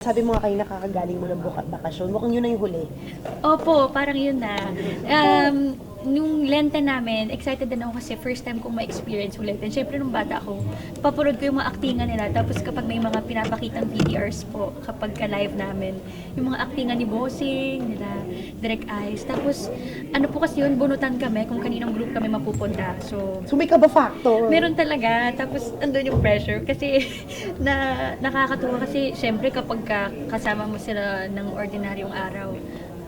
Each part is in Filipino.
Sabi mo nga kayo nakakagaling mo ng bakasyon, mukhang yun na yung huli. Opo, parang yun na. Nung Lenten namin, excited din ako kasi first time kong ma-experience yung Lenten. Siyempre nung bata ako, papanood ko yung mga aktingan nila. Tapos kapag may mga pinapakitang VTRs po, kapag ka-live namin, yung mga aktingan ni Bossing, nila, Direk Ice. Tapos ano po kasi yun, bunutan kami kung kaninong group kami mapupunta. So, So may kaba factor. meron talaga. Tapos andun yung pressure kasi nakakatuwa kasi syempre kapag kasama mo sila ng ordinaryong araw,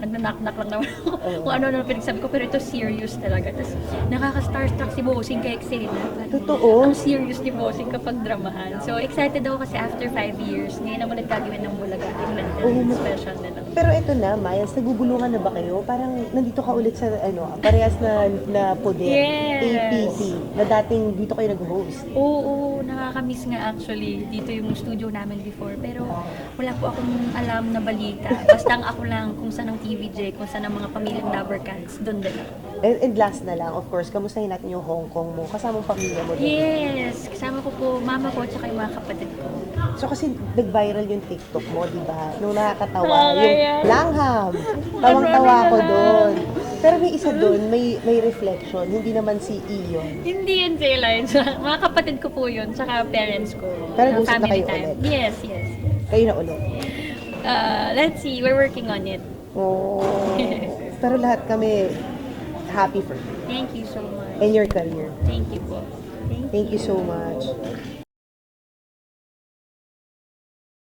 nagnanak-nak lang naman ako kung ano pinagsabi ko, pero ito serious talaga. Tapos nakaka-starstruck si Bossing kay eksena. Totoo. Ang serious ni Bossing kapag dramahan. So excited ako kasi after 5 years, ngayon naman nagkagawin ng Bulaga. Yung special nila. Pero ito na, Miles, nagbubulungan na ba kayo? Parang nandito ka ulit sa parehas na poder. Yes. APT, na dating dito kayo nag-host. Oo, nakakamiss nga actually. Dito yung studio namin before. Pero wala po akong alam na balita. Basta ang ako lang kung saan ang TVJ, kung saan ang mga pamilyang Lovercats, doon din ako. And last na lang, of course, kamustahin natin yung Hong Kong mo, kasama ang pamilya mo doon. Yes! Kasama ko po mama ko at saka yung mga kapatid ko. So kasi nag-viral yung TikTok mo, di ba? Nung nakakatawa, Oo, yung yan. langham. Tawang-tawa ko doon. Pero may isa doon, may reflection, hindi naman si Iyon. Hindi yun si Elijah. Mga kapatid ko po yun, tsaka parents ko. Pero Na gusto na family kayo time. ulit? Yes, yes. Kayo na ulit. Let's see, we're working on it. Oh. Pero lahat kami happy for you Thank you so much. and your career. Thank you po. Thank you so much.